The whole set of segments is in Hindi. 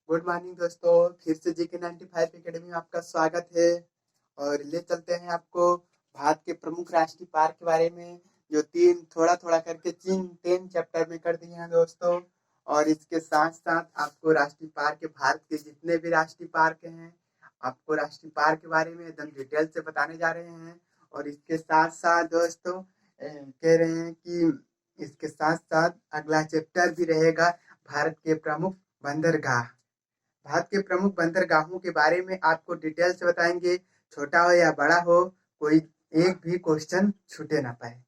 गुड मॉर्निंग दोस्तों, फिर से जीके 95 एकेडमी में आपका स्वागत है। और ले चलते हैं आपको भारत के प्रमुख राष्ट्रीय पार्क के बारे में, जो तीन थोड़ा थोड़ा करके 10 चैप्टर में कर दिए हैं दोस्तों। और इसके साथ साथ आपको राष्ट्रीय पार्क, भारत के जितने भी राष्ट्रीय पार्क हैं, आपको राष्ट्रीय पार्क के बारे में एकदम डिटेल से बताने जा रहे हैं। और इसके साथ साथ दोस्तों कह रहे हैं कि इसके साथ साथ अगला चैप्टर भी रहेगा भारत के प्रमुख बंदरगाह। भारत के प्रमुख बंदरगाहों के बारे में आपको डिटेल से बताएंगे। छोटा हो या बड़ा हो, कोई एक भी क्वेश्चन छूटे ना पाए।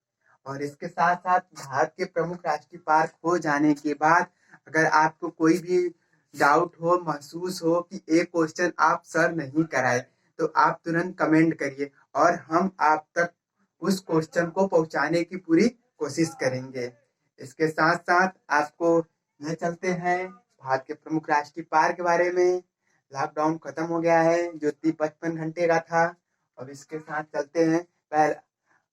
और इसके साथ साथ भारत के प्रमुख राष्ट्रीय पार्क हो जाने के बाद अगर आपको कोई भी डाउट हो, महसूस हो कि एक क्वेश्चन आप सर नहीं कराए, तो आप तुरंत कमेंट करिए और हम आप तक उस क्वेश्चन को पहुंचाने की पूरी कोशिश करेंगे। इसके साथ साथ आपको ले चलते हैं भारत के प्रमुख राष्ट्रीय पार्क के बारे में। लॉकडाउन खत्म हो गया है जो 55 घंटे का था। अब इसके साथ चलते हैं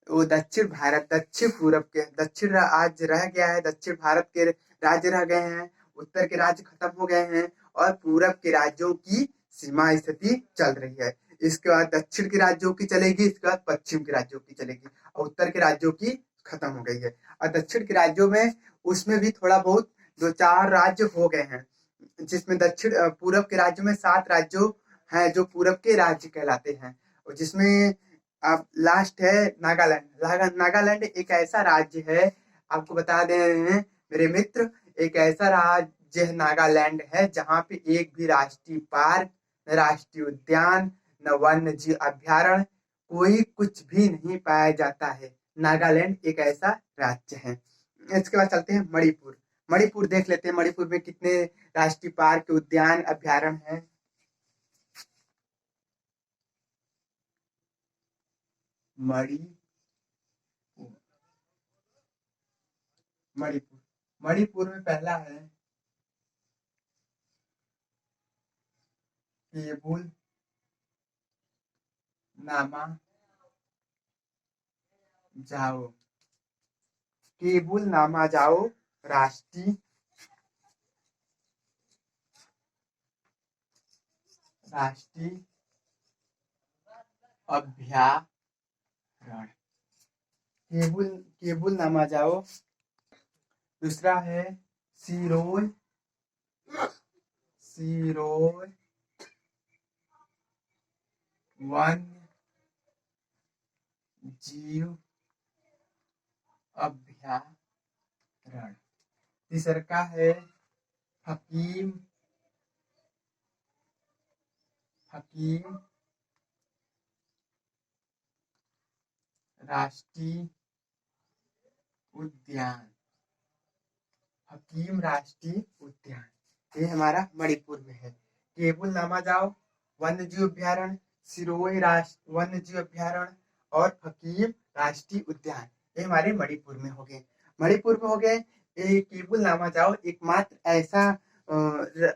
वो दक्षिण भारत, दक्षिण पूरब के दक्षिण आज रह गया है, दक्षिण भारत के राज्य रह गए हैं, उत्तर के राज्य खत्म हो गए हैं और पूरब के राज्यों की सीमा स्थिति चल रही है। इसके बाद दक्षिण के राज्यों की चलेगी, इसके बाद पश्चिम के राज्यों की चलेगी और उत्तर के राज्यों की खत्म हो गई है। और दक्षिण के राज्यों में उसमें भी थोड़ा बहुत 2-4 राज्य हो गए हैं, जिसमें दक्षिण पूरब के राज्य में 7 राज्यों हैं जो पूरब के राज्य कहलाते हैं। और जिसमें अब लास्ट है नागालैंड। नागालैंड एक ऐसा राज्य है, आपको बता दे रहे हैं मेरे मित्र, एक ऐसा राज्य है नागालैंड है जहाँ पे एक भी राष्ट्रीय पार्क, न राष्ट्रीय उद्यान, न वन्य जीव अभ्यारण्य, कोई कुछ भी नहीं पाया जाता है। नागालैंड एक ऐसा राज्य है। इसके बाद चलते हैं मणिपुर। मणिपुर देख लेते हैं, मणिपुर में कितने राष्ट्रीय पार्क, उद्यान, अभ्यारण्य हैं। मणिपुर मणिपुर में पहला है केबुल नामा जाओ। केबुल नामा जाओ राष्ट्रीय अभ्यारण्य। केबुल नामा जाओ। दूसरा है सिरोय वन्य जीव अभ्यारण्य। तीसरा है हकीम राष्ट्रीय उद्यान। हकीम राष्ट्रीय उद्यान, ये हमारा मणिपुर में है। केबुल नामा जाओ वन्य जीव अभ्यारण्य, सिरोही वन्य जीव अभ्यारण्य और हकीम राष्ट्रीय उद्यान, ये हमारे मणिपुर में हो गए। मणिपुर में हो गए। ये केबुल नामा जाओ एकमात्र ऐसा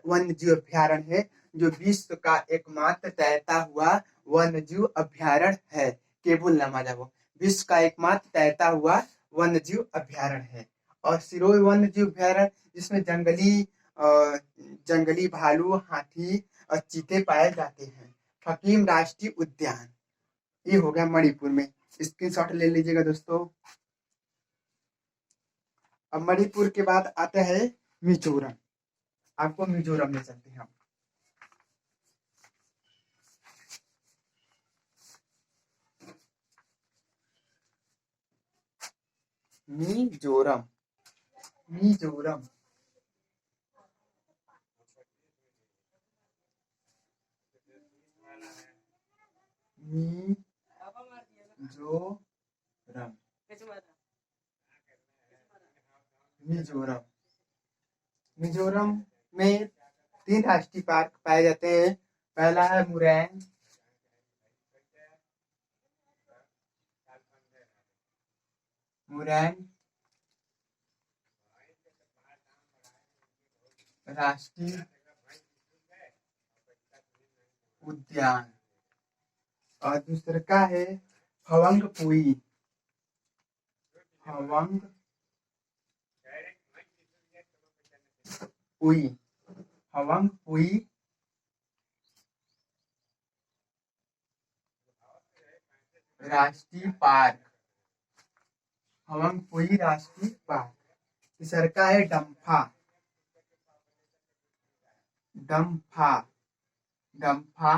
वन्य जीव अभ्यारण्य है जो विश्व का एकमात्र तैरता हुआ वन्य जीव अभ्यारण्य है। केबुल नामा जाओ विश्व का एकमात्र तैरता हुआ वन्य जीव अभ्यारण्य है। और सिरोही वन्य जीव अभ्यारण्य जिसमें जंगली भालू, हाथी और चीते पाए जाते हैं। हकीम राष्ट्रीय उद्यान, ये हो गया मणिपुर में। स्क्रीनशॉट ले लीजिएगा दोस्तों। अब मणिपुर के बाद आता है मिजोरम। आपको मिजोरम ले चलते हैं हम। मिजोरम मिजोरम मिजोरम में 3 राष्ट्रीय पार्क पाए जाते हैं। पहला है मुरैंग राष्ट्रीय उद्यान और दूसरा का है हवंगपुई हवंगपुई राष्ट्रीय पार्क, हवंगपुई राष्ट्रीय पार्क। तीसरा का है डम्फा, डम्फा, डम्फा,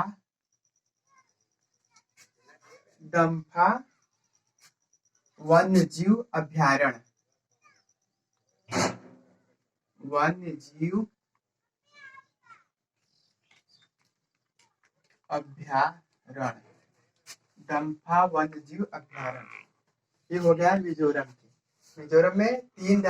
डम्फा वन्यजीव अभयारण्य, वन्यजीव अभयारण्य, डम्फा वन्यजीव अभयारण्य। ये हो गया मिजोरम के। मिजोरम में तीन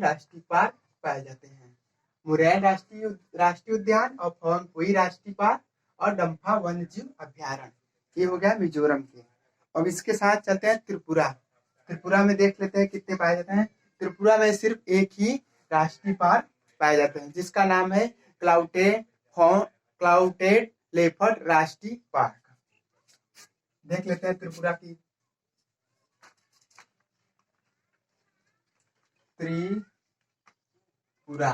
राष्ट्रीय पार्क पाए जाते हैं, मुरैन राष्ट्रीय उद्यान और हवंगपुई राष्ट्रीय पार्क और डम्फा वन्यजीव अभयारण्य। ये हो गया मिजोरम के। अब इसके साथ चलते हैं त्रिपुरा। त्रिपुरा में देख लेते हैं कितने पाए जाते हैं। त्रिपुरा में सिर्फ एक ही राष्ट्रीय पार्क पाए जाते हैं, जिसका नाम है क्लाउडेड लेपर्ड राष्ट्रीय पार्क। देख लेते हैं त्रिपुरा की। त्रिपुरा,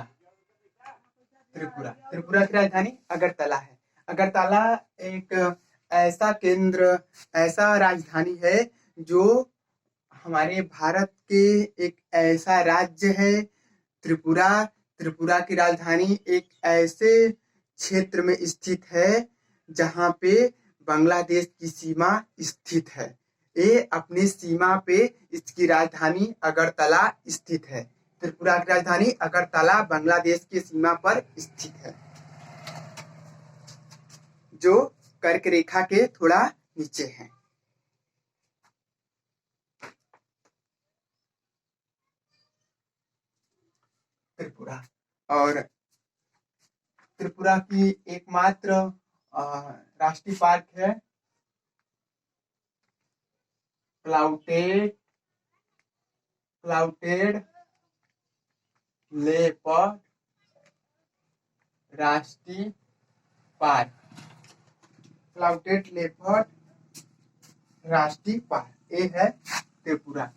त्रिपुरा, त्रिपुरा की राजधानी अगरतला है। अगरतला एक ऐसा केंद्र, ऐसा राजधानी है जो हमारे भारत के एक ऐसा राज्य है त्रिपुरा। त्रिपुरा की राजधानी एक ऐसे क्षेत्र में स्थित है जहाँ पे बांग्लादेश की सीमा स्थित है। ये अपनी सीमा पे इसकी राजधानी अगरतला स्थित है। त्रिपुरा की राजधानी अगरतला बांग्लादेश की सीमा पर स्थित है, जो कर्क रेखा के थोड़ा नीचे है। त्रिपुरा, और त्रिपुरा की एकमात्र राष्ट्रीय पार्क है क्लाउडेड लेपर्ड राष्ट्रीय पार्क, क्लाउडेड लेपर्ड राष्ट्रीय पार्क। ये है त्रिपुरा।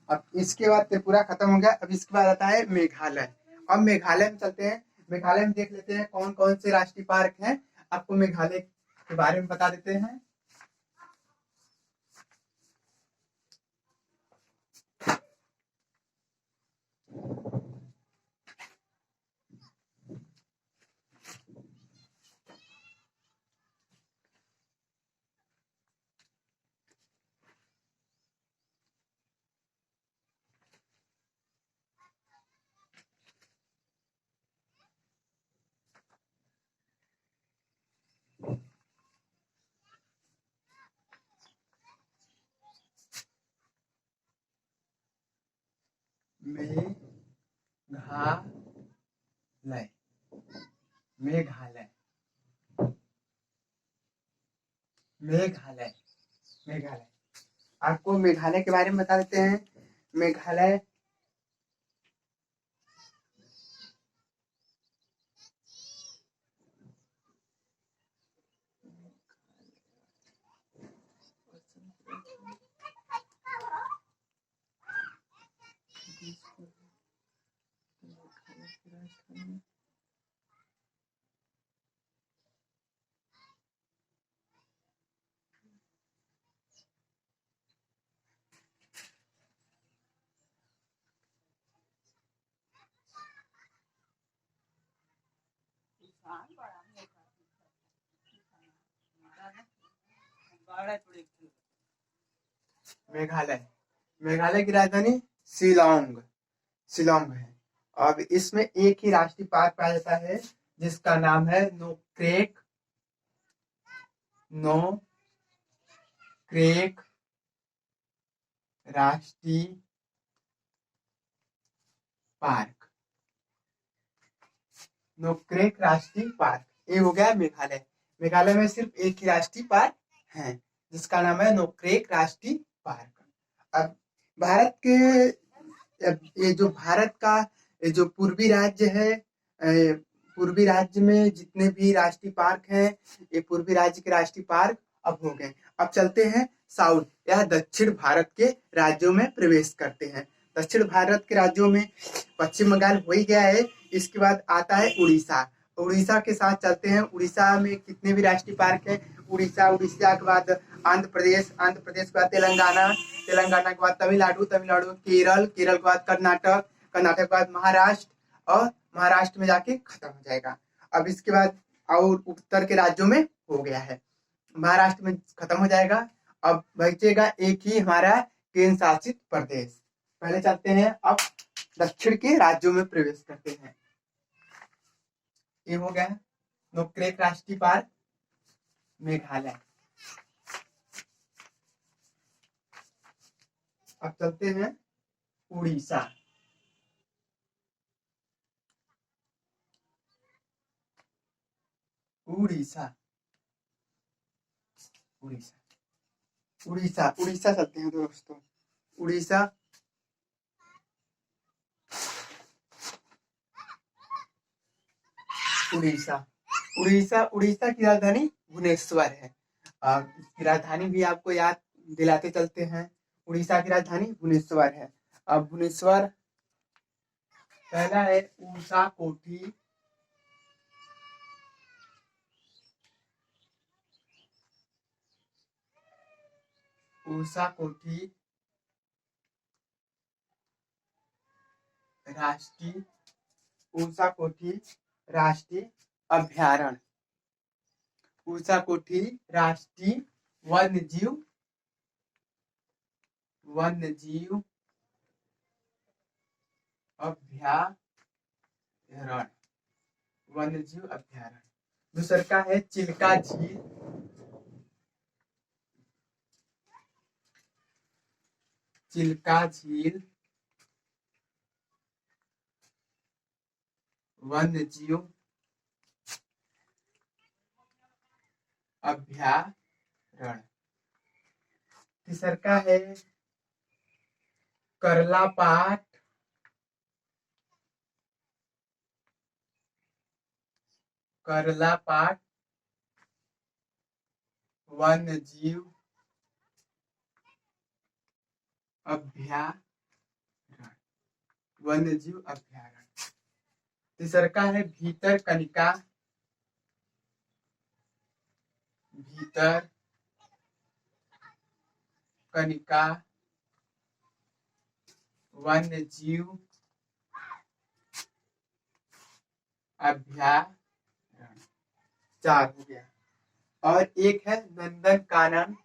अब इसके बाद त्रिपुरा खत्म हो गया। अब इसके बाद आता है मेघालय। अब मेघालय में चलते हैं। मेघालय में देख लेते हैं कौन कौन से राष्ट्रीय पार्क हैं। आपको मेघालय के बारे में बता देते हैं। मेघालय, मेघालय, मेघालय, मेघालय। आपको मेघालय के बारे में बता देते हैं। मेघालय मेघालय, मेघालय की राजधानी शिलोंग, शिलोंग है। अब इसमें एक ही राष्ट्रीय पार्क पाया जाता है जिसका नाम है नोक्रेक, नोक्रेक राष्ट्रीय पार्क, नोक्रेक राष्ट्रीय पार्क। ये हो गया मेघालय। मेघालय में सिर्फ एक ही राष्ट्रीय पार्क है जिसका नाम है नोक्रेक राष्ट्रीय पार्क। अब भारत के ये जो भारत का ये जो पूर्वी राज्य है, पूर्वी राज्य में जितने भी राष्ट्रीय पार्क हैं, ये पूर्वी राज्य के राष्ट्रीय पार्क अब हो गए। अब चलते हैं साउथ या दक्षिण भारत के राज्यों में प्रवेश करते हैं। दक्षिण भारत के राज्यों में पश्चिम बंगाल हो ही गया है। इसके बाद आता है उड़ीसा। उड़ीसा के साथ चलते हैं। उड़ीसा में कितने भी राष्ट्रीय पार्क है? उड़ीसा के बाद आंध्र प्रदेश के बाद तेलंगाना के बाद तमिलनाडु केरल के बाद कर्नाटक के बाद महाराष्ट्र और महाराष्ट्र में जाके खत्म हो जाएगा। अब इसके बाद और उत्तर के राज्यों में हो गया है, महाराष्ट्र में खत्म हो जाएगा। अब बचेगा एक ही हमारा केंद्र शासित प्रदेश। पहले चलते हैं, अब दक्षिण के राज्यों में प्रवेश करते हैं। ये हो गया नोक्रेक राष्ट्रीय पार्क मेघालय। अब चलते हैं उड़ीसा। उड़ीसा चलते हैं दोस्तों। उड़ीसा की राजधानी भुवनेश्वर है। इसकी राजधानी भी आपको याद दिलाते चलते हैं। उड़ीसा की राजधानी भुवनेश्वर है। अब भुवनेश्वर पहला है ऊषा कोठी। राष्ट्रीय अभ्यारण्य। ऊषा कोठी राष्ट्रीय वन्यजीव अभ्यारण्य। दूसरा का है चिल्का झील। वन्यजीव अभ्यारण्य। तीसरा का है करलापाट वन्यजीव अभ्यारण्य। तीसरा का है भीतरकनिका वन्यजीव अभ्यारण्य। 4 हो गया। और एक है नंदनकानन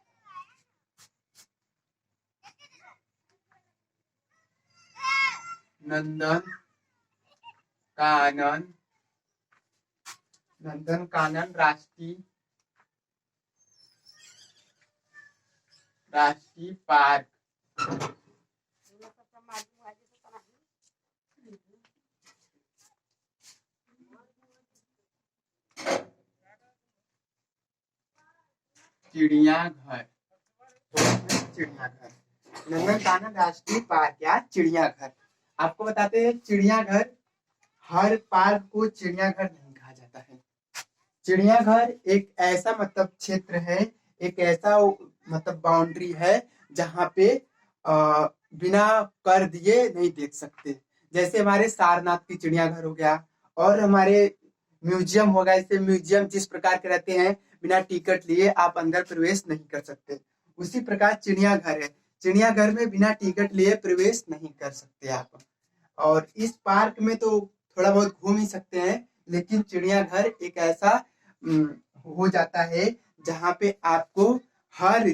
राष्ट्रीय पार्क। चिड़ियाघर। नंदनकानन राष्ट्रीय पार्क या चिड़ियाघर। आपको बताते हैं, चिड़ियाघर हर पार्क को चिड़ियाघर नहीं कहा जाता है। चिड़ियाघर एक ऐसा मतलब क्षेत्र है, एक ऐसा मतलब बाउंड्री है जहाँ पे बिना कर दिए नहीं देख सकते। जैसे हमारे सारनाथ की चिड़ियाघर हो गया और हमारे म्यूजियम होगा। ऐसे म्यूजियम जिस प्रकार के रहते हैं, बिना टिकट लिए आप अंदर प्रवेश नहीं कर सकते, उसी प्रकार चिड़ियाघर है। चिड़ियाघर में बिना टिकट लिए प्रवेश नहीं कर सकते आप। और इस पार्क में तो थोड़ा बहुत घूम ही सकते हैं, लेकिन चिड़ियाघर एक ऐसा हो जाता है जहाँ पे आपको हर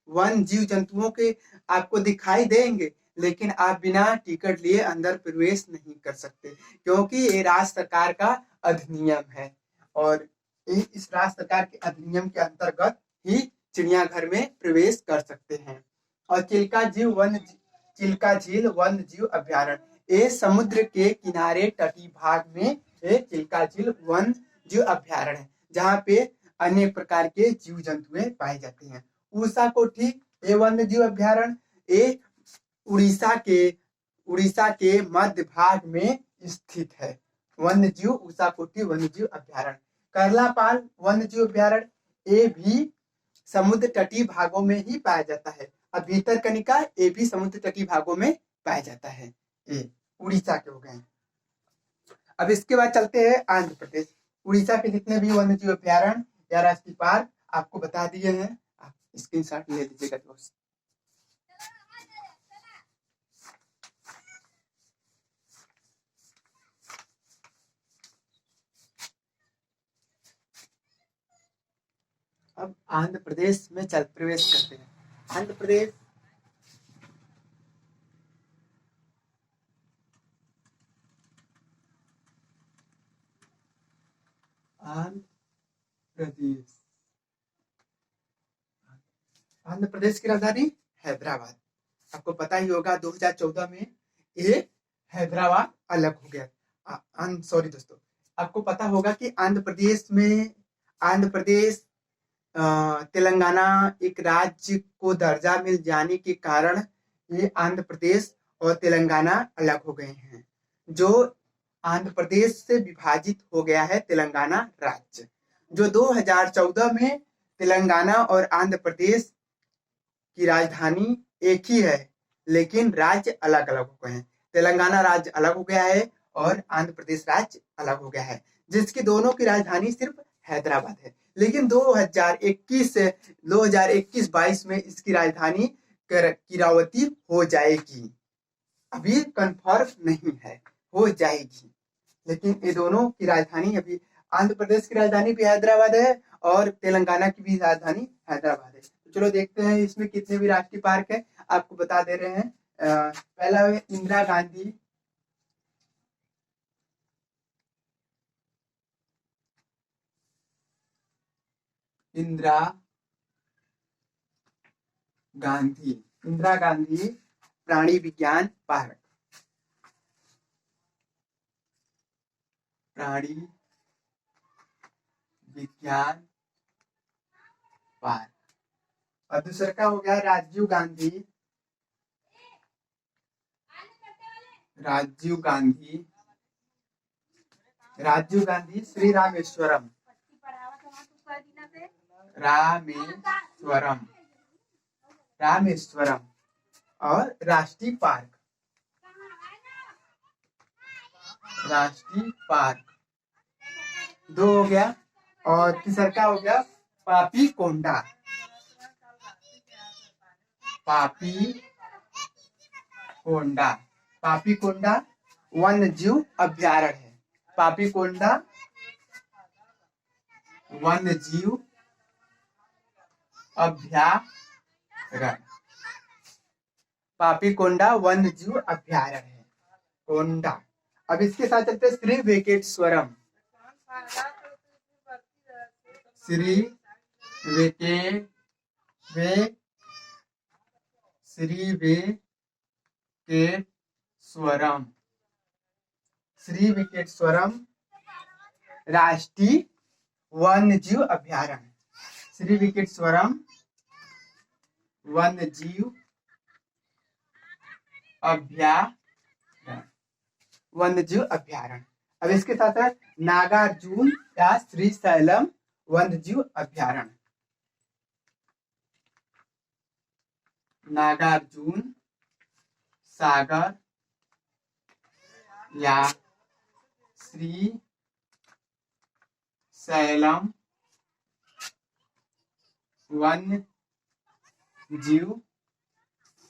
वन जीव जंतुओं के आपको दिखाई देंगे, लेकिन आप बिना टिकट लिए अंदर प्रवेश नहीं कर सकते, क्योंकि ये राज्य सरकार का अधिनियम है। और इस राज्य सरकार के अधिनियम के अंतर्गत ही चिड़ियाघर में प्रवेश कर सकते हैं। और चिल्का झील वन्य जीव अभ्यारण्य, ये समुद्र के किनारे तटीय भाग में चिल्का झील वन्य जीव अभ्यारण्य है, जहाँ पे अनेक प्रकार के जीव जंतुएं पाए जाते हैं। ऊषा कोठी ये वन्य जीव अभ्यारण्य ये उड़ीसा के मध्य भाग में स्थित है। ऊषा कोठी वन्य जीव अभ्यारण्य। करलापाल वन्य जीव अभ्यारण्य ये भी समुद्र तटीय भागों में ही पाया जाता है। अब भीतरकनिका ये भी समुद्र तटीय भागों में पाया जाता है। ये उड़ीसा के हो गए। अब इसके बाद चलते हैं आंध्र प्रदेश। उड़ीसा के जितने भी वन्य जीव अभ्यारण्य या राष्ट्रीय पार्क आपको बता दिए हैं, आप स्क्रीनशॉट ले लीजिएगा दोस्त। अब आंध्र प्रदेश में चल प्रवेश करते हैं। आंध्र प्रदेश आंध्र प्रदेश की राजधानी हैदराबाद। आपको पता ही होगा 2014 में ये हैदराबाद अलग हो गया। सॉरी दोस्तों, आपको पता होगा कि आंध्र प्रदेश तेलंगाना एक राज्य को दर्जा मिल जाने के कारण ये आंध्र प्रदेश और तेलंगाना अलग हो गए हैं। जो आंध्र प्रदेश से विभाजित हो गया है तेलंगाना राज्य, जो 2014 में तेलंगाना और आंध्र प्रदेश की राजधानी एक ही है, लेकिन राज्य अलग अलग हो गए हैं। तेलंगाना राज्य अलग हो गया है और आंध्र प्रदेश राज्य अलग हो गया है, जिसकी दोनों की राजधानी सिर्फ हैदराबाद है। लेकिन 2021-22 में इसकी राजधानी किरावती हो जाएगी। अभी कंफर्म नहीं है, हो जाएगी, लेकिन ये दोनों की राजधानी अभी आंध्र प्रदेश की राजधानी भी हैदराबाद है और तेलंगाना की भी राजधानी हैदराबाद है। तो चलो देखते हैं इसमें कितने भी राष्ट्रीय पार्क है, आपको बता दे रहे हैं। पहला है इंदिरा गांधी प्राणी विज्ञान पार्क, प्राणी विज्ञान पार्क। और दूसरा का हो गया राजीव गांधी श्री रामेश्वरम और राष्ट्रीय पार्क 2 हो गया। और तीसरा का हो गया पापीकोंडा वन्य जीव अभ्यारण्य है। पापीकोंडा वन्य जीव अभ्यारण्य है, कोंडा। अब इसके साथ चलते श्री वेंकटेश्वरम, श्री वेंकटेश्वरम राष्ट्रीय वन्य जीव अभ्यारण्य, श्री वेंकटेश्वरम वन्य जीव अभ्यारण्य। अब इसके साथ है नागार्जुन या श्रीशैलम वन्य जीव अभ्यारण्य, नागार्जुन सागर या श्रीशैलम वन्य जीव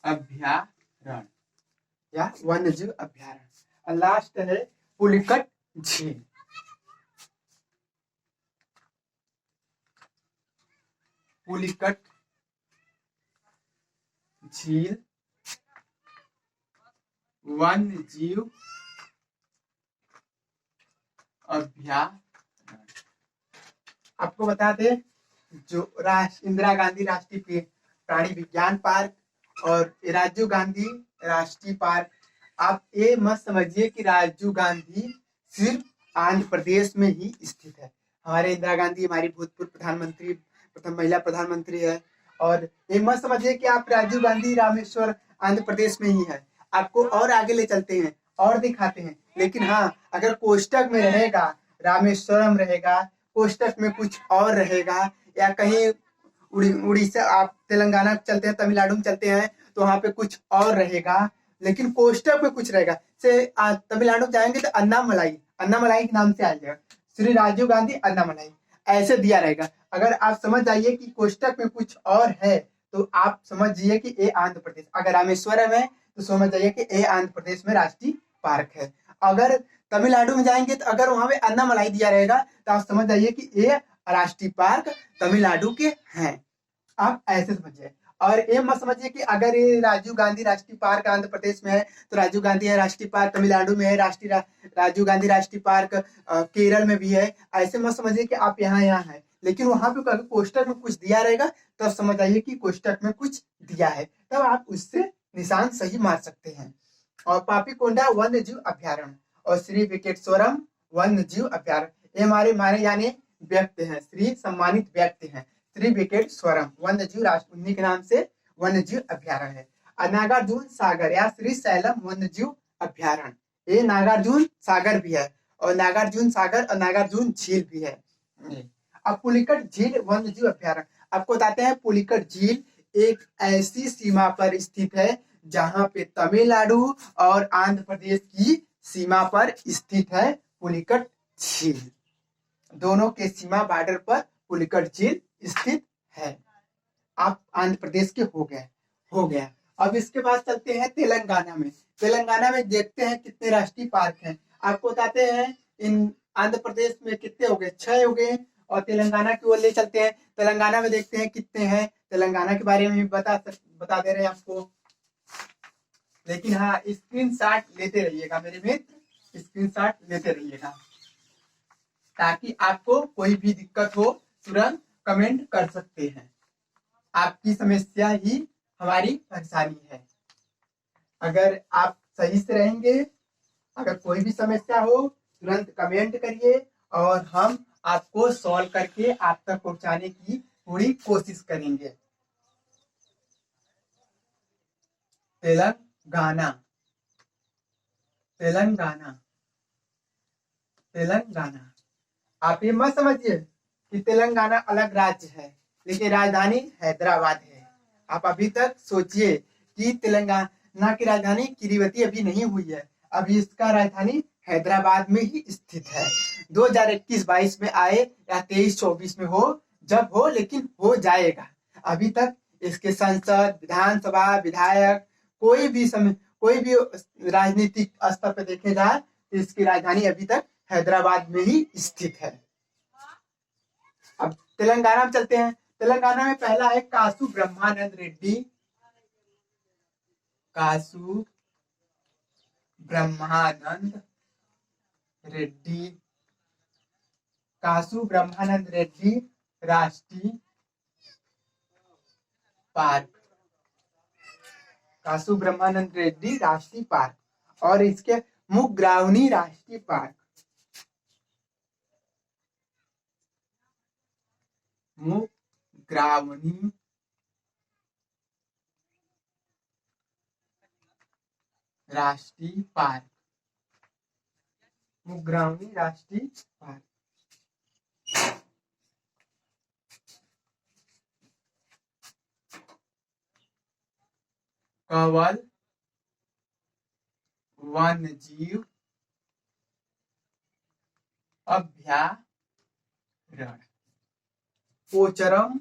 अभ्यारण्य या वन्य जीव अभ्यारण्य। और लास्ट है पुलिकट झील, वन्य जीव अभ्यारण्य। आपको बता दें, जो इंदिरा गांधी राष्ट्रीय प्राणी विज्ञान पार्क और राजीव गांधी राष्ट्रीय पार्क, आप ये मत समझिए कि राजीव गांधी सिर्फ आंध्र प्रदेश में ही स्थित है। हमारे इंदिरा गांधी हमारी भूतपूर्व प्रधानमंत्री, प्रथम महिला प्रधानमंत्री है। और ये मत समझिए कि आप राजीव गांधी रामेश्वर आंध्र प्रदेश में ही है। आपको और आगे ले चलते हैं और दिखाते हैं। लेकिन हाँ, अगर कोष्टक में रहेगा रामेश्वरम रहेगा, कोष्टक में कुछ और रहेगा, या कहीं उड़ीसा आप तेलंगाना चलते हैं, तमिलनाडु में चलते हैं तो वहां पे कुछ और रहेगा, लेकिन कोष्टक में कुछ रहेगा। से तमिलनाडु जाएंगे तो अन्नामलाई, अन्नामलाई के नाम से आ जाएगा, श्री राजीव गांधी अन्नामलाई ऐसे दिया रहेगा। अगर आप समझ जाइए कि कोष्टक में कुछ और है तो आप समझिए कि ये आंध्र प्रदेश, अगर रामेश्वरम है तो समझ जाइए कि ये आंध्र प्रदेश में राष्ट्रीय पार्क है। अगर तमिलनाडु में जाएंगे तो अगर वहां पे अन्नामलाई दिया रहेगा तो आप समझ जाइए कि ये राष्ट्रीय पार्क तमिलनाडु के हैं। आप ऐसे समझिए। और ये मत समझिए कि अगर ये राजीव गांधी राष्ट्रीय पार्क आंध्र प्रदेश में है तो राजीव गांधी राष्ट्रीय पार्क तमिलनाडु में है, राजीव गांधी राष्ट्रीय पार्क केरल में भी है। ऐसे मत समझिए कि आप यहाँ हैं, लेकिन वहां पे अगर कोष्टक में कुछ दिया रहेगा तब समझ आइए कि कोष्टक में कुछ दिया है, तब आप उससे निशान सही मार सकते हैं। और पापीकोंडा वन्य जीव अभ्यारण्य और श्री वेंकटेश्वरम वन्य जीव अभ्यारण्य, ये हमारे माने जाने व्यक्ति हैं, श्री सम्मानित व्यक्ति हैं। श्री वेंकटेश्वरम वन्य जीव राष्ट्र, उन्हीं के नाम से वन्य जीव अभ्यारण्य है। और नागार्जुन सागर या श्री सैलम वन्य जीव अभ्यारण्य, ये नागार्जुन सागर भी है और नागार्जुन सागर और नागार्जुन झील भी है। अब पुलिकट झील वन्य जीव अभ्यारण्य, आपको बताते हैं पुलिकट झील एक ऐसी सीमा पर स्थित है जहां पे तमिलनाडु और आंध्र प्रदेश की सीमा पर स्थित है पुलिकट झील। दोनों के सीमा बॉर्डर पर पुलिकट झील स्थित है। आप आंध्र प्रदेश के हो गया। अब इसके बाद चलते हैं तेलंगाना में। तेलंगाना में देखते हैं कितने राष्ट्रीय पार्क हैं। आपको बताते हैं इन आंध्र प्रदेश में कितने हो गए, 6 हो गए, और तेलंगाना की ओर ले चलते हैं। तेलंगाना में देखते हैं कितने हैं, तेलंगाना के बारे में भी बता दे रहे हैं आपको। लेकिन हाँ, स्क्रीनशॉट लेते रहिएगा मेरे मित्र, स्क्रीनशॉट लेते रहिएगा ताकि आपको कोई भी दिक्कत हो तुरंत कमेंट कर सकते हैं। आपकी समस्या ही हमारी परेशानी है। अगर आप सही से रहेंगे, अगर कोई भी समस्या हो तुरंत कमेंट करिए और हम आपको सॉल्व करके आप तक पहुंचाने की पूरी कोशिश करेंगे। तेलंगाना, तेलंगाना, तेलंगाना। आप ये मत समझिए कि तेलंगाना अलग राज्य है, लेकिन राजधानी हैदराबाद है। आप अभी तक सोचिए कि तेलंगाना की राजधानी किरीवती अभी नहीं हुई है, अभी इसका राजधानी हैदराबाद में ही स्थित है। 2021-22 में आए या 23-24 में हो, जब हो, लेकिन हो जाएगा। अभी तक इसके संसद, विधानसभा, विधायक कोई भी राजनीतिक स्तर पर देखे जाए तो इसकी राजधानी अभी तक हैदराबाद में ही स्थित है। अब तेलंगाना में चलते हैं। तेलंगाना में पहला है कासु ब्रह्मानंद रेड्डी, कासु ब्रह्मानंद रेड्डी, कासु ब्रह्मानंद रेड्डी राष्ट्रीय पार्क, कासु ब्रह्मानंद रेड्डी राष्ट्रीय पार्क। और इसके मुग्रावनी राष्ट्रीय पार्क, मुग्रावनी राष्ट्रीय पार्क, मुग्रावनी राष्ट्रीय पार्क। कंवल वन्यजीव अभ्यारण्य, पोचरम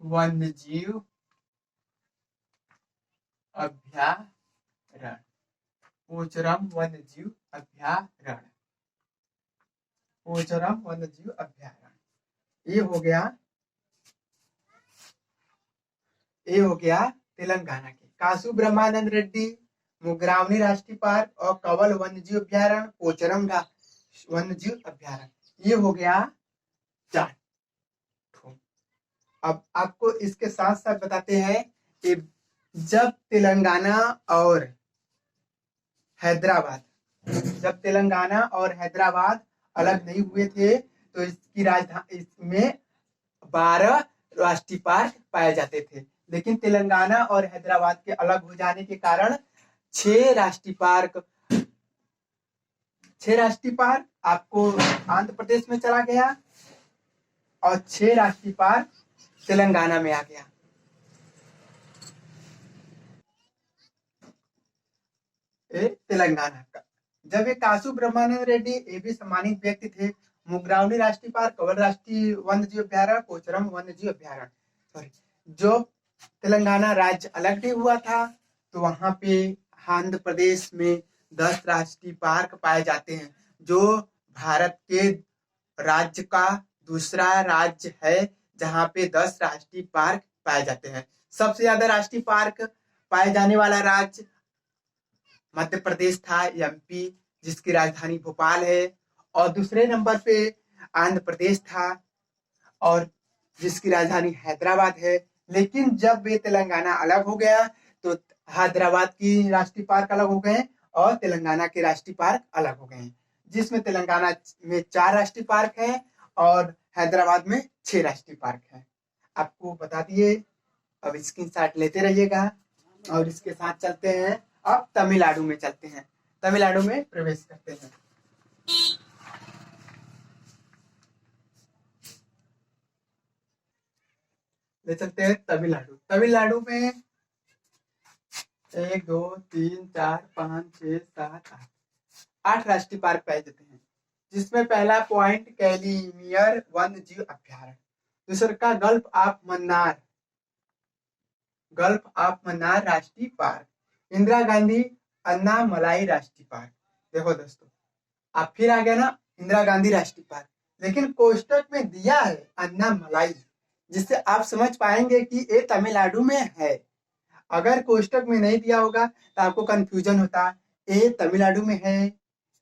वन्यजीव अभ्यारण्य, पोचरम वन्यजीव अभ्यारण्य, पोचरम वन्यजीव अभ्यारण्य। ये हो गया तेलंगाना के। कासु ब्रह्मानंद रेड्डी, मुग्रावनी राष्ट्रीय पार्क और कंवल वन्यजीव अभ्यारण्य, पोचरम वन्यजीव अभ्यारण्य, ये हो गया 4। अब आपको इसके साथ साथ बताते हैं कि जब तेलंगाना और हैदराबाद अलग नहीं हुए थे तो इसकी राजधानी, इसमें 12 राष्ट्रीय पार्क पाए जाते थे। लेकिन तेलंगाना और हैदराबाद के अलग हो जाने के कारण 6 राष्ट्रीय पार्क आपको आंध्र प्रदेश में चला गया और 6 राष्ट्रीय पार्क तेलंगाना में आ गया। तेलंगाना का। जब ये कासु ब्रह्मानंद रेड्डी ये भी सम्मानित व्यक्ति थे। मुग्रावली राष्ट्रीय पार्क, कवर राष्ट्रीय वन्य जीव अभ्यारण्य, पोचरम वन्य जीव अभ्यारण्य, सॉरी, जो तेलंगाना राज्य अलग भी हुआ था तो वहां पे आंध्र प्रदेश में 10 राष्ट्रीय पार्क पाए जाते हैं, जो भारत के राज्य का दूसरा राज्य है जहां पे 10 राष्ट्रीय पार्क पाए जाते हैं। सबसे ज्यादा राष्ट्रीय पार्क पाए जाने वाला राज्य मध्य प्रदेश था, एमपी, जिसकी राजधानी भोपाल है, और दूसरे नंबर पे आंध्र प्रदेश था और जिसकी राजधानी हैदराबाद है। लेकिन जब ये तेलंगाना अलग हो गया तो हैदराबाद की राष्ट्रीय पार्क अलग हो गए और तेलंगाना के राष्ट्रीय पार्क अलग हो गए, जिसमें तेलंगाना में 4 राष्ट्रीय पार्क है और हैदराबाद में 6 राष्ट्रीय पार्क है। आपको बता दिए, अब स्क्रीनशॉट लेते रहिएगा। और इसके साथ चलते हैं, अब तमिलनाडु में चलते हैं, तमिलनाडु में प्रवेश करते हैं। ले चलते हैं तमिलनाडु। तमिलनाडु में 1 2 3 4 5 6 7 8 राष्ट्रीय पार्क पाए जाते हैं, जिसमें पहला पॉइंट कैलीमियर वन्य जीव अभ्यारण्य, दूसरा का gulf of Mannar, gulf of Mannar राष्ट्रीय पार्क, इंदिरा गांधी अन्नामलाई राष्ट्रीय पार्क। देखो दोस्तों, आप फिर आ गया ना इंदिरा गांधी राष्ट्रीय पार्क, लेकिन कोष्टक में दिया है अन्नामलाई, जिससे आप समझ पाएंगे कि ये तमिलनाडु में है। अगर कोष्टक में नहीं दिया होगा तो आपको कंफ्यूजन होता, ये तमिलनाडु में है,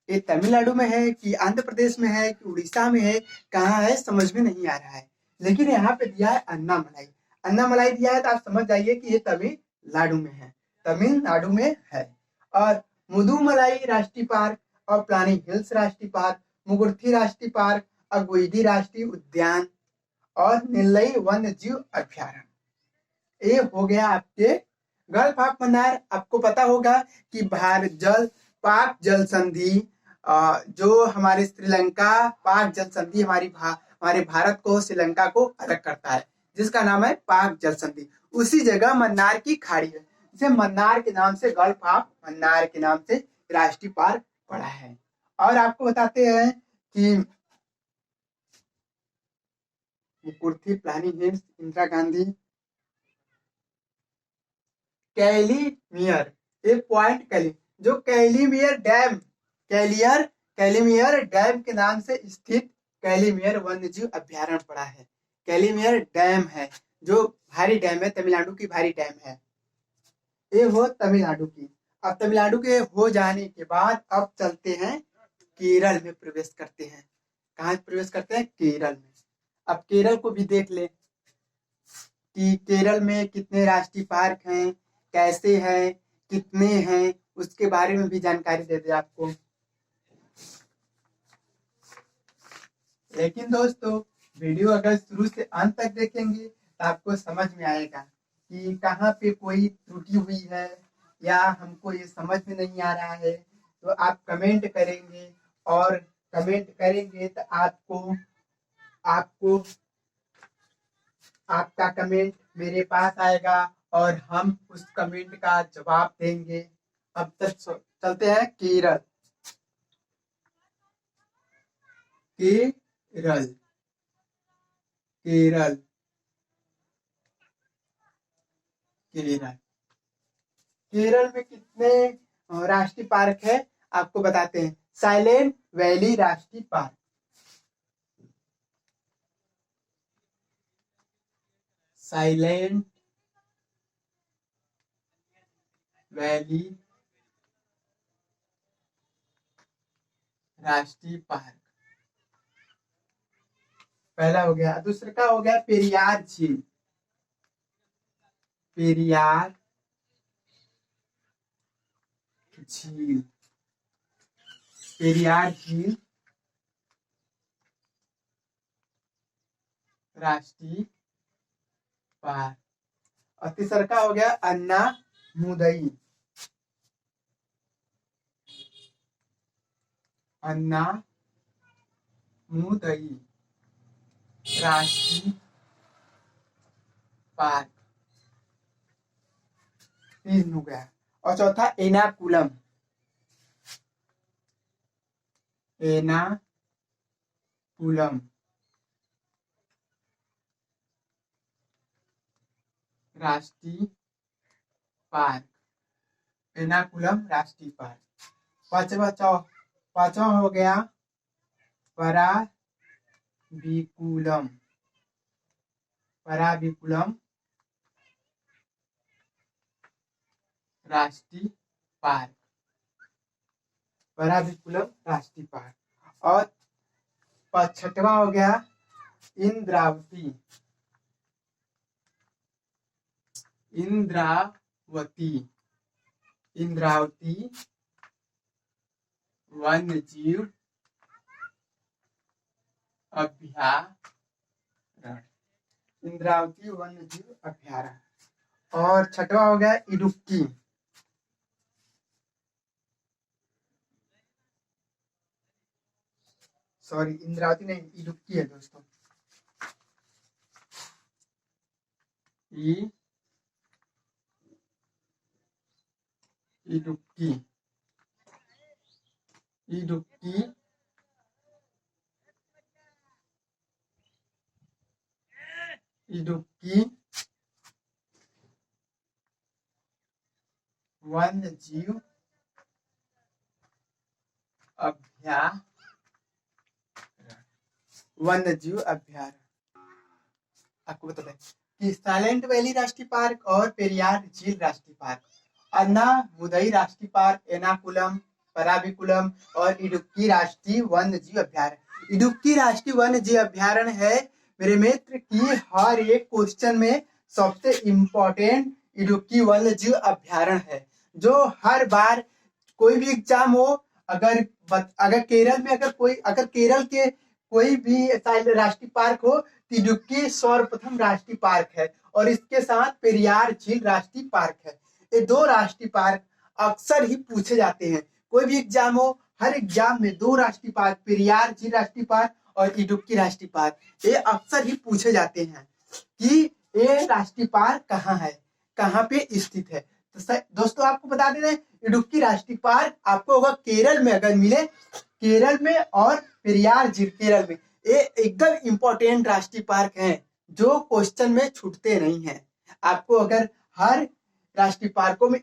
ये तमिलनाडु में है कि आंध्र प्रदेश में है कि उड़ीसा में है, कहाँ है समझ में नहीं आ रहा है। लेकिन यहाँ पे दिया है अन्नामलाई, अन्नामलाई दिया है तो आप समझ जाइए कि ये तमिलनाडु में है, तमिलनाडु में है। और मुदुमलाई राष्ट्रीय पार्क और प्लानी हिल्स राष्ट्रीय पार्क, मुगुर्थी राष्ट्रीय पार्क, अगुइडी राष्ट्रीय उद्यान और नीलई वन्य जीव अभ्यारण्य। ये हो गया आपके गल्फ ऑफ मन्नार। आपको पता होगा कि पाक जल संधि, जो हमारे श्रीलंका, पाक जल संधि हमारे भारत को श्रीलंका को अलग करता है, जिसका नाम है पाक जल संधि। उसी जगह मन्नार की खाड़ी है, जिसे मन्नार के नाम से, गल्फ ऑफ मन्नार के नाम से राष्ट्रीय पार्क पड़ा है। और आपको बताते हैं कि मुकुर्थी, प्लानी हिल्स, इंदिरा गांधी, कैलीमियर, एक पॉइंट जो कैलीमियर डैम, कैलीमियर डैम के नाम से स्थित कैलीमियर वन्य जीव अभ्यारण्य पड़ा है। कैलीमियर डैम है जो भारी डैम है, तमिलनाडु की भारी डैम है। ये हो तमिलनाडु की। अब तमिलनाडु के हो जाने के बाद अब चलते हैं केरल में प्रवेश करते हैं। कहाँ प्रवेश करते हैं? केरल में। अब केरल को भी देख ले कि केरल में कितने राष्ट्रीय पार्क हैं, कैसे हैं, कितने हैं, उसके बारे में भी जानकारी दे दे आपको। लेकिन दोस्तों, वीडियो अगर शुरू से अंत तक देखेंगे तो आपको समझ में आएगा कि कहाँ पे कोई त्रुटि हुई है या हमको ये समझ में नहीं आ रहा है। तो आप कमेंट करेंगे, और कमेंट करेंगे तो आपको आपका कमेंट मेरे पास आएगा और हम उस कमेंट का जवाब देंगे। अब तक चलते हैं केरल। केरल केरल केरल केरल में कितने राष्ट्रीय पार्क है आपको बताते हैं। साइलेंट वैली राष्ट्रीय पार्क, साइलेंट वैली राष्ट्रीय पार्क पहला हो गया। दूसरा का हो गया पेरियार झील, पेरियार झील, पेरियार झील राष्ट्रीय पार्क। और तीसरा का हो गया अन्नामुदई, अन्नामुदई राष्ट्रीय पार्क, 3 हो गया। और चौथा एर्नाकुलम, एर्नाकुलम राष्ट्रीय पार्क, एर्नाकुलम राष्ट्रीय पार्क। पांचवा हो गया पराबिकुलम, पराबिकुलम राष्ट्रीय पार्क, पराबिकुलम राष्ट्रीय पार्क। और छठवा हो गया इंद्रावती, इंद्रावती, इंद्रावती वन्य जीव अभ्यारण्य, इंद्रावती वन्य जीव अभ्यारण्य। और छठवा हो गया इडुक्की, सॉरी इंद्रावती नहीं इडुक्की है दोस्तों, इडुक्की, इडुक्की इडुक्की वन्य जीव अभ्यारण्य, वन्य जीव अभ्यारण्य। आपको बता दें कि साइलेंट वैली राष्ट्रीय पार्क और पेरियार झील राष्ट्रीय पार्क, अन्नामुदई राष्ट्रीय पार्क, एर्नाकुलम, पराबिकुलम और इडुक्की राष्ट्रीय वन्य जीव अभ्यारण्य। इडुक्की राष्ट्रीय वन्य जीव अभ्यारण्य है मेरे मित्र की हर एक क्वेश्चन में सबसे इम्पोर्टेंट इडुक्की वन्य जीव अभ्यारण्य है, जो हर बार कोई भी एग्जाम हो, अगर केरल में अगर केरल के कोई भी राष्ट्रीय पार्क हो, इडुक्की सर्वप्रथम राष्ट्रीय पार्क है और इसके साथ पेरियार झील राष्ट्रीय पार्क है। ये दो राष्ट्रीय पार्क अक्सर ही पूछे जाते हैं, कोई भी एग्जाम हो, हर एग्जाम में दो राष्ट्रीय पार्क, पेरियार झील राष्ट्रीय पार्क और इडुक्की राष्ट्रीय पार्क, ये अक्सर ही पूछे जाते हैं कि ये राष्ट्रीय पार्क कहाँ है, कहाँ पे स्थित है। तो दोस्तों आपको बता दे रहे इडुक्की राष्ट्रीय पार्क आपको होगा केरल में, अगर मिले केरल में, और पेरियार झील केरल में। ये एकदम इंपॉर्टेंट राष्ट्रीय पार्क हैं जो क्वेश्चन में छूटते नहीं हैं। आपको अगर हर राष्ट्रीय पार्कों में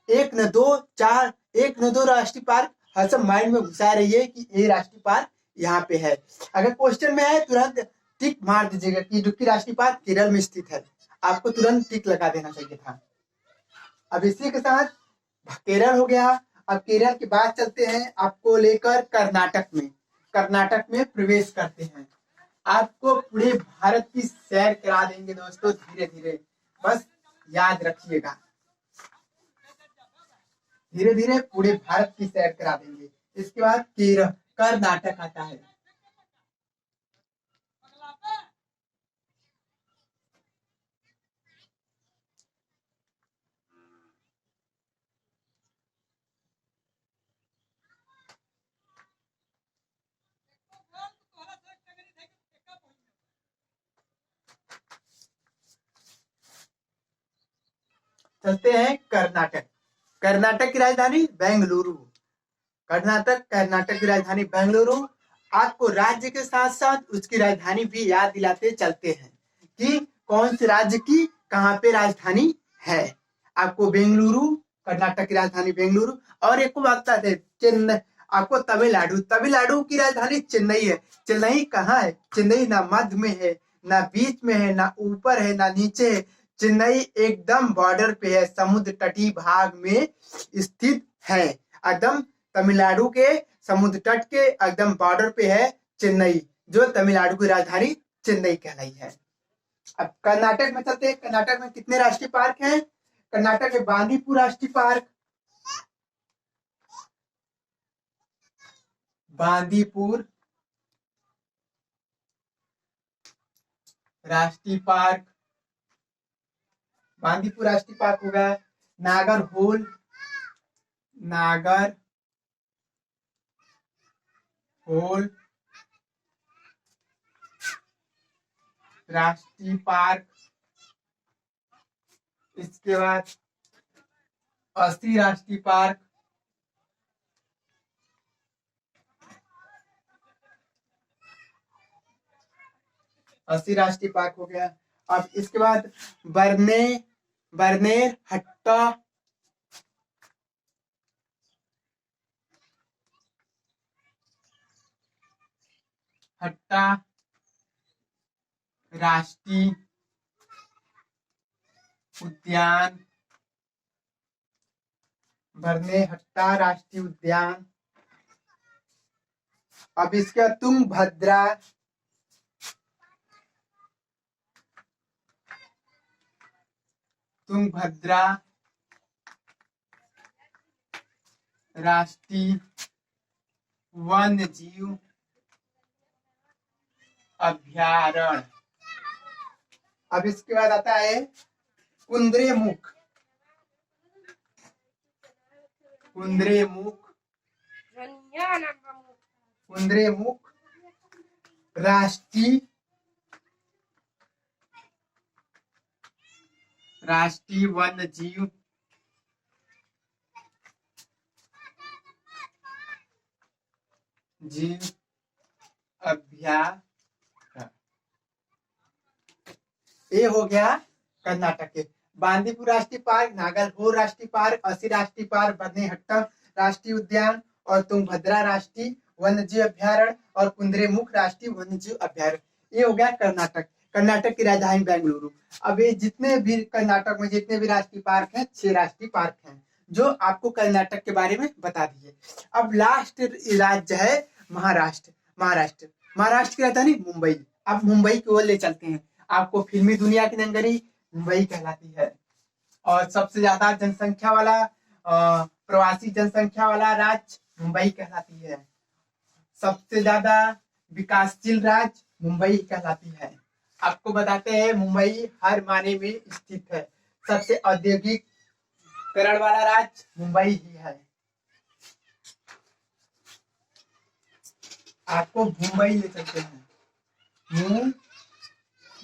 एक न दो राष्ट्रीय पार्क हर सब माइंड में घुसा रहिए कि ये राष्ट्रीय पार्क यहाँ पे है। अगर क्वेश्चन में है तुरंत टिक मार दीजिएगा कि इडुक्की राष्ट्रीय पार्क केरल में स्थित है, आपको तुरंत टिक लगा देना चाहिए था। अब इसी के साथ केरल हो गया। अब केरल के बाद चलते हैं आपको लेकर कर्नाटक में, कर्नाटक में प्रवेश करते हैं। आपको पूरे भारत की सैर करा देंगे दोस्तों धीरे धीरे, बस याद रखिएगा, धीरे धीरे पूरे भारत की सैर करा देंगे। इसके बाद कर्नाटक आता है। चलते हैं कर्नाटक। कर्नाटक की राजधानी बेंगलुरु, कर्नाटक की राजधानी बेंगलुरु। आपको राज्य के साथ साथ उसकी राजधानी भी याद दिलाते चलते हैं कि कौन से राज्य की कहाँ पे राजधानी है। आपको बेंगलुरु, कर्नाटक की राजधानी बेंगलुरु। और एक बात बताते हैं चेन्नई, आपको तमिलनाडु की राजधानी चेन्नई है। चेन्नई कहाँ है? चेन्नई ना मध्य में है, ना बीच में है, ना ऊपर है, ना नीचे है। चेन्नई एकदम बॉर्डर पे है, समुद्र तटीय भाग में स्थित है। एकदम तमिलनाडु के समुद्र तट के एकदम बॉर्डर पे है चेन्नई, जो तमिलनाडु की राजधानी चेन्नई कहलाई है। अब कर्नाटक में चलते हैं। कर्नाटक में कितने राष्ट्रीय पार्क हैं? कर्नाटक में बांदीपुर राष्ट्रीय पार्क, बांदीपुर राष्ट्रीय पार्क, बांदीपुर राष्ट्रीय पार्क हो गया। नागरहोल राष्ट्रीय पार्क। इसके बाद अस्सी राष्ट्रीय पार्क, 80 राष्ट्रीय पार्क हो गया। अब इसके बाद बरनेर हट्टा राष्ट्रीय उद्यान, बरनेहट्टा राष्ट्रीय उद्यान। अब इसका तुंगभद्रा राष्ट्रीय वन्य जीव अभ्यारण्य। अब इसके बाद आता है कुद्रेमुख राष्ट्रीय वन्य जीव अभ्यारण्य। ये हो गया कर्नाटक के। बांदीपुर राष्ट्रीय पार्क, नागरहोर राष्ट्रीय पार्क, 80 राष्ट्रीय पार्क, बरनेहट्टा राष्ट्रीय उद्यान और तुंगभद्रा राष्ट्रीय वन्यजीव अभ्यारण्य और कुद्रेमुख राष्ट्रीय वन्यजीव अभ्यारण्य। ये हो गया कर्नाटक। कर्नाटक की राजधानी बेंगलुरु। अब ये जितने भी कर्नाटक में जितने भी राष्ट्रीय पार्क हैं, 6 राष्ट्रीय पार्क हैं जो आपको कर्नाटक के बारे में बता दिए। अब लास्ट राज्य है महाराष्ट्र। महाराष्ट्र की राजधानी मुंबई। अब मुंबई की ओर ले चलते हैं आपको। फिल्मी दुनिया की नगरी मुंबई कहलाती है और सबसे ज्यादा जनसंख्या वाला प्रवासी जनसंख्या वाला राज्य मुंबई कहलाती है। सबसे ज्यादा विकासशील राज्य मुंबई कहलाती है। आपको बताते हैं मुंबई हर मायने में स्थित है। सबसे औद्योगिकरण वाला राज्य मुंबई ही है। आपको मुंबई ले चलते हैं।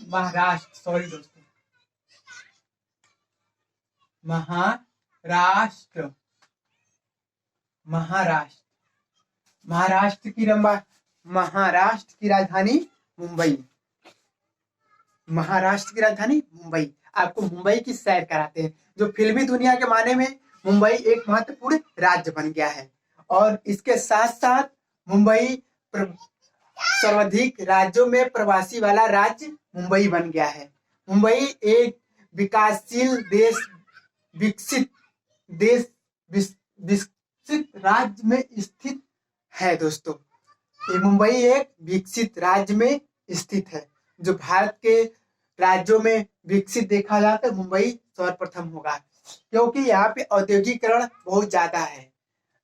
महाराष्ट्र, सॉरी दोस्तों, महाराष्ट्र की राजधानी मुंबई। महाराष्ट्र की राजधानी मुंबई। आपको मुंबई की सैर कराते हैं। जो फिल्मी दुनिया के माने में मुंबई एक महत्वपूर्ण राज्य बन गया है और इसके साथ साथ मुंबई सर्वाधिक राज्यों में प्रवासी वाला राज्य मुंबई बन गया है। मुंबई एक विकासशील विकसित राज्य में स्थित है दोस्तों। ये मुंबई एक विकसित राज्य में स्थित है। जो भारत के राज्यों में विकसित देखा जाए तो मुंबई सर्वप्रथम होगा, क्योंकि यहाँ पे औद्योगिकरण बहुत ज्यादा है।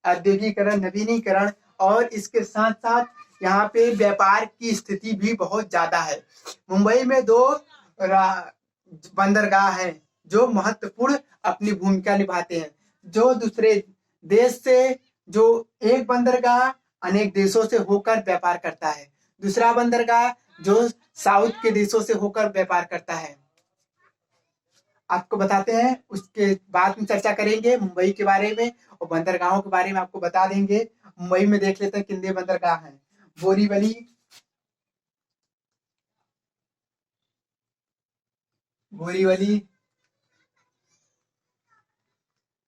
औद्योगिकरण, नवीनीकरण और इसके साथ साथ यहाँ पे व्यापार की स्थिति भी बहुत ज्यादा है। मुंबई में 2 बंदरगाह हैं जो महत्वपूर्ण अपनी भूमिका निभाते हैं। जो दूसरे देश से जो एक बंदरगाह अनेक देशों से होकर व्यापार करता है, दूसरा बंदरगाह जो साउथ के देशों से होकर व्यापार करता है। आपको बताते हैं, उसके बाद में चर्चा करेंगे मुंबई के बारे में और बंदरगाहों के बारे में आपको बता देंगे। मुंबई में देख लेते हैं कितने बंदरगाह हैं। बोरीवली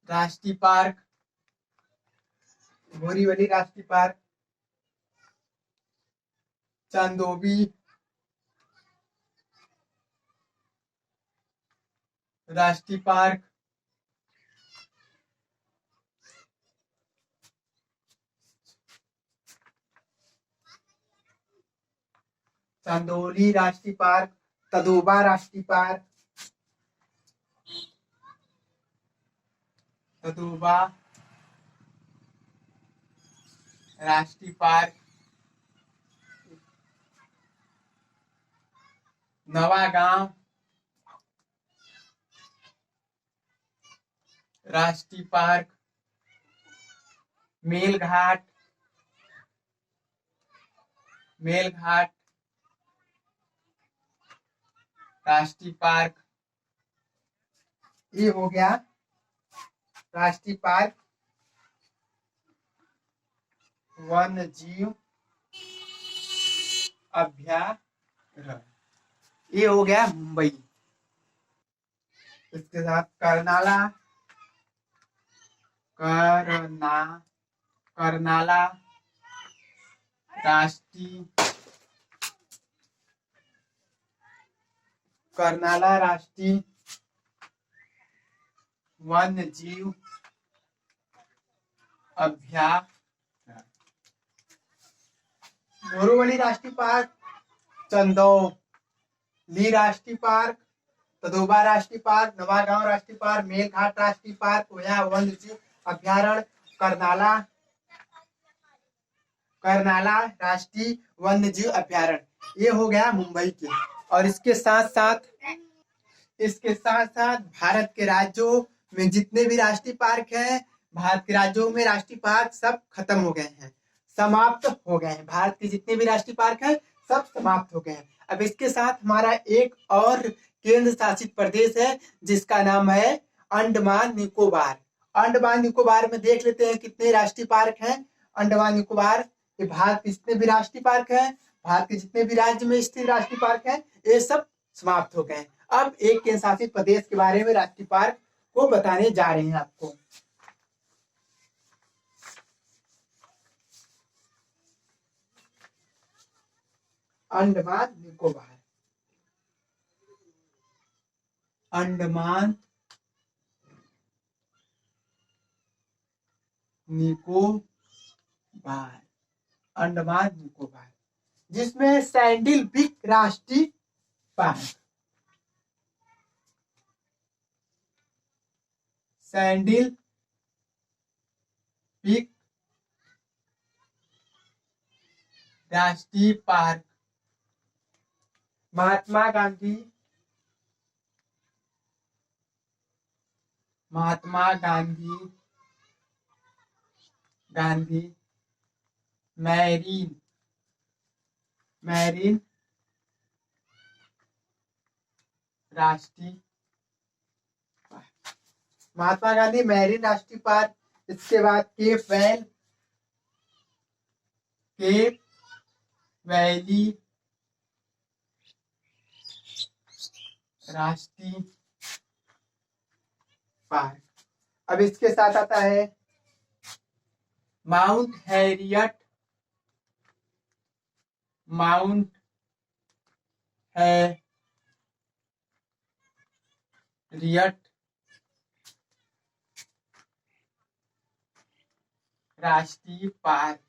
राष्ट्रीय पार्क, चांदोबी राष्ट्रीय पार्क, चांदोली राष्ट्रीय पार्क, तदोबा राष्ट्रीय पार्क, नवागांव राष्ट्रीय पार्क, मेलघाट राष्ट्रीय पार्क। ये हो गया राष्ट्रीय पार्क वन्य जीव अभ्यारण्य। ये हो गया मुंबई। इसके साथ करनाला, करनाला राष्ट्रीय, करनाला राष्ट्रीय वन्य जीव अभ्यारण्य, बोरीवली राष्ट्रीय पार्क, चंदौली राष्ट्रीय पार्क, तदोबा राष्ट्रीय पार्क, नवागांव राष्ट्रीय पार्क, मेलघाट राष्ट्रीय पार्क, ओया वन्य जीव अभ्यारण्य, करनाला राष्ट्रीय वन्य जीव अभ्यारण्य। ये हो गया मुंबई के। और इसके साथ साथ भारत के राज्यों में जितने भी राष्ट्रीय पार्क हैं, भारत के राज्यों में राष्ट्रीय पार्क सब खत्म हो गए हैं, समाप्त हो गए हैं। भारत के जितने भी राष्ट्रीय पार्क हैं सब समाप्त हो गए हैं। अब इसके साथ हमारा एक और केंद्र शासित प्रदेश है जिसका नाम है अंडमान निकोबार। अंडमान निकोबार में देख लेते हैं कितने राष्ट्रीय पार्क हैं। अंडमान निकोबार, ये भारत के जितने भी राष्ट्रीय पार्क हैं, भारत के जितने भी राज्य में स्थित राष्ट्रीय पार्क हैं, ये सब समाप्त हो गए। अब एक केंद्र शासित प्रदेश के बारे में राष्ट्रीय पार्क को बताने जा रहे हैं आपको। अंडमान निकोबार, अंडमान निकोबार, अंडमान निकोबार, जिसमें सैंडिल बिक राष्ट्रीय पार्क, सैंडिल बिक राष्ट्रीय पार्क, महात्मा गांधी मैरीन राष्ट्रीय पार्क, महात्मा गांधी मैरीन राष्ट्रीय पार्क। इसके बाद केप वैली राष्ट्रीय पार्क। अब इसके साथ आता है माउंट हैरियट राष्ट्रीय पार्क।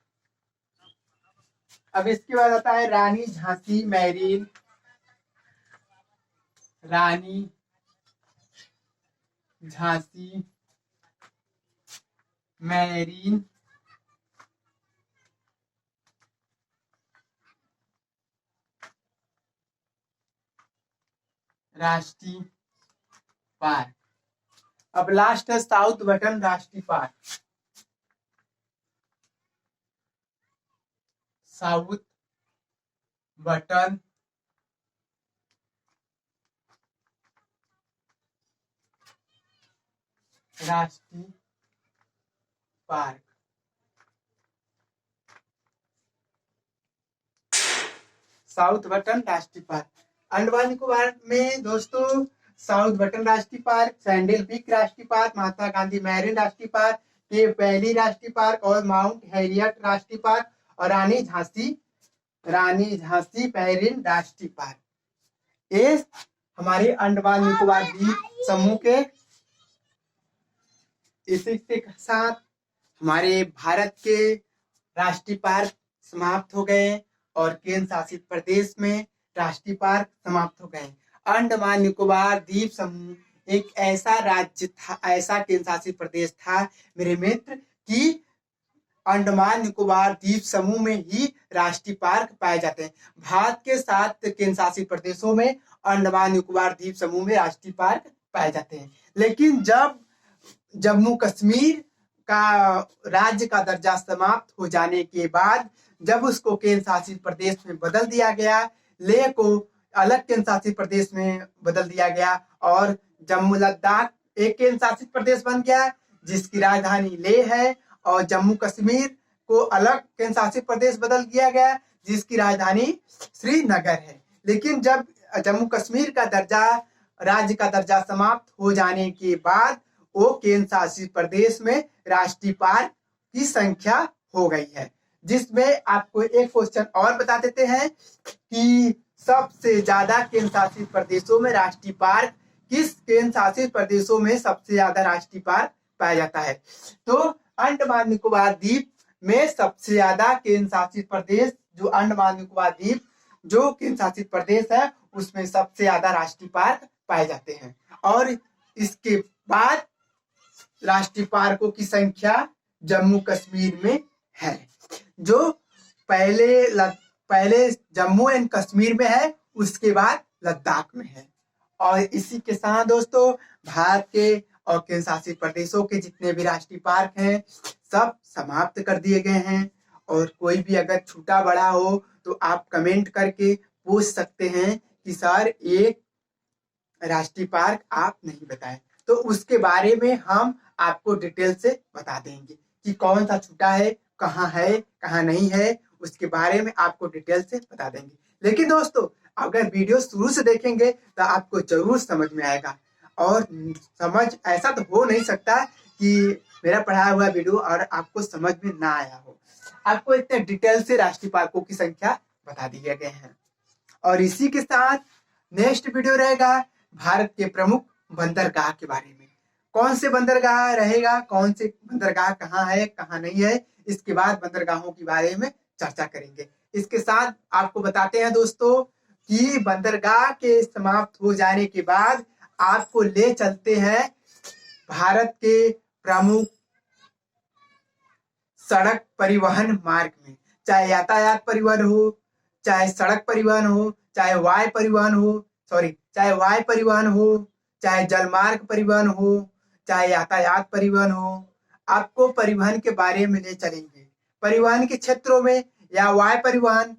अब इसके बाद आता है रानी झांसी मैरीन राष्ट्रीय पार्क। अब लास्ट है साउथ बटन राष्ट्रीय पार्क, साउथ बटन राष्ट्रीय पार्क। साउथ बटन राष्ट्रीय पार्क। अंडमान निकोबार में दोस्तों साउथ बटन राष्ट्रीय पार्क, सैंडिल बिक राष्ट्रीय पार्क, महात्मा गांधी मैरीन राष्ट्रीय पार्क, केप वैली राष्ट्रीय पार्क और माउंट हैरियट राष्ट्रीय पार्क और रानी झांसी मैरीन राष्ट्रीय पार्क। ये हमारे अंडमान निकोबार द्वीप समूह के। इसी के साथ हमारे भारत के राष्ट्रीय पार्क समाप्त हो गए और केंद्र शासित प्रदेश में राष्ट्रीय पार्क समाप्त हो गए। अंडमान निकोबार द्वीप समूह एक ऐसा राज्य था, ऐसा केंद्र शासित प्रदेश था मेरे मित्र, कि अंडमान निकोबार द्वीप समूह में ही राष्ट्रीय पार्क पाए जाते हैं। भारत के 7 केंद्र शासित प्रदेशों में अंडमान निकोबार द्वीप समूह में राष्ट्रीय पार्क पाए जाते हैं। लेकिन जब जम्मू कश्मीर का राज्य का दर्जा समाप्त हो जाने के बाद जब उसको केंद्र शासित प्रदेश में बदल दिया गया, लेह को अलग केंद्र शासित प्रदेश में बदल दिया गया और जम्मू लद्दाख एक केंद्र शासित प्रदेश बन गया जिसकी राजधानी लेह है, और जम्मू कश्मीर को अलग केंद्र शासित प्रदेश बदल दिया गया जिसकी राजधानी श्रीनगर है। लेकिन जब जम्मू कश्मीर का दर्जा, राज्य का दर्जा समाप्त हो जाने के बाद वो केंद्र शासित प्रदेश में राष्ट्रीय पार्क की संख्या हो गई है। जिसमें आपको एक क्वेश्चन और बता देते हैं कि सबसे ज्यादा केंद्र शासित प्रदेशों में राष्ट्रीय पार्क, किस केंद्र शासित प्रदेशों में सबसे ज्यादा राष्ट्रीय पार्क पाया जाता है? तो अंडमान निकोबार द्वीप में सबसे ज्यादा केंद्र शासित प्रदेश, जो अंडमान निकोबार द्वीप जो केंद्र शासित प्रदेश है, उसमें सबसे ज्यादा राष्ट्रीय पार्क पाए जाते हैं। और इसके बाद राष्ट्रीय पार्कों की संख्या जम्मू कश्मीर में है, जो पहले जम्मू एंड कश्मीर में है, उसके बाद लद्दाख में है। और इसी के साथ दोस्तों भारत के और केंद्र शासित प्रदेशों के जितने भी राष्ट्रीय पार्क हैं सब समाप्त कर दिए गए हैं। और कोई भी अगर छूटा बड़ा हो तो आप कमेंट करके पूछ सकते हैं कि सर एक राष्ट्रीय पार्क आप नहीं बताएं, तो उसके बारे में हम आपको डिटेल से बता देंगे कि कौन सा छूटा है, कहाँ नहीं है, उसके बारे में आपको डिटेल से बता देंगे। लेकिन दोस्तों अगर वीडियो शुरू से देखेंगे तो आपको जरूर समझ में आएगा। और समझ ऐसा तो हो नहीं सकता कि मेरा पढ़ाया हुआ वीडियो और आपको समझ में ना आया हो। आपको इतने डिटेल से राष्ट्रीय पार्कों की संख्या बता दिए गए हैं। और इसी के साथ नेक्स्ट वीडियो रहेगा भारत के प्रमुख बंदरगाह के बारे में। कौन से बंदरगाह रहेगा, कौन से बंदरगाह कहाँ है, कहाँ नहीं है, इसके बाद बंदरगाहों के बारे में चर्चा करेंगे। इसके साथ आपको बताते हैं दोस्तों कि बंदरगाह के समाप्त हो जाने के बाद आपको ले चलते हैं भारत के प्रमुख सड़क परिवहन मार्ग में। चाहे यातायात परिवहन हो, चाहे सड़क परिवहन हो, चाहे वायु परिवहन हो, चाहे जलमार्ग परिवहन हो, चाहे यातायात परिवहन हो, आपको परिवहन के बारे में ले चलेंगे। परिवहन के क्षेत्रों में या वायु परिवहन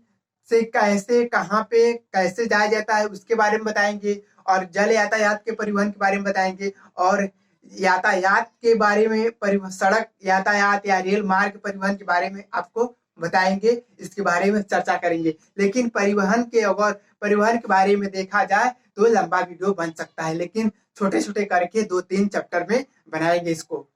से कैसे, कहाँ पे कैसे जाया जाता है उसके बारे में बताएंगे, और जल यातायात के परिवहन के बारे में बताएंगे, और यातायात के बारे में सड़क यातायात या रेल मार्ग परिवहन के बारे में आपको बताएंगे, इसके बारे में चर्चा करेंगे। लेकिन परिवहन के बारे में देखा जाए तो लंबा वीडियो बन सकता है, लेकिन छोटे छोटे करके 2-3 चैप्टर में बनाएंगे इसको।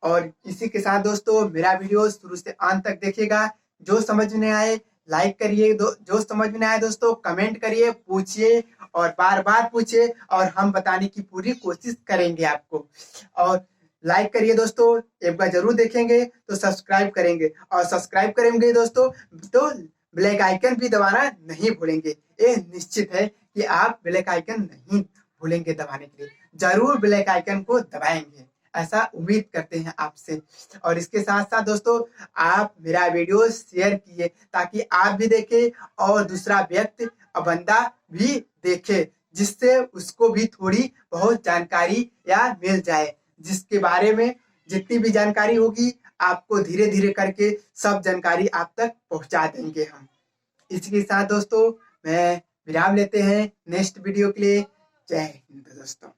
और इसी के साथ दोस्तों मेरा वीडियो शुरू से अंत तक देखिएगा। जो समझ में आए लाइक करिए, जो समझ में आए दोस्तों कमेंट करिए, पूछिए और बार बार पूछिए, और हम बताने की पूरी कोशिश करेंगे आपको। और लाइक करिए दोस्तों, एक बार जरूर देखेंगे तो सब्सक्राइब करेंगे, और सब्सक्राइब करेंगे दोस्तों तो ब्लैक आइकन भी दबाना नहीं भूलेंगे। ये निश्चित है कि आप ब्लैक आइकन नहीं भूलेंगे दबाने के लिए, जरूर ब्लैक आइकन को दबाएंगे, ऐसा उम्मीद करते हैं आपसे। और इसके साथ साथ दोस्तों आप मेरा वीडियो शेयर कीजिए ताकि आप भी देखें और दूसरा व्यक्ति बंदा भी देखे, जिससे उसको भी थोड़ी बहुत जानकारी या मिल जाए, जिसके बारे में जितनी भी जानकारी होगी आपको धीरे धीरे करके सब जानकारी आप तक पहुंचा देंगे हम। इसके साथ दोस्तों मैं विराम लेते हैं नेक्स्ट वीडियो के लिए। जय हिंद दोस्तों।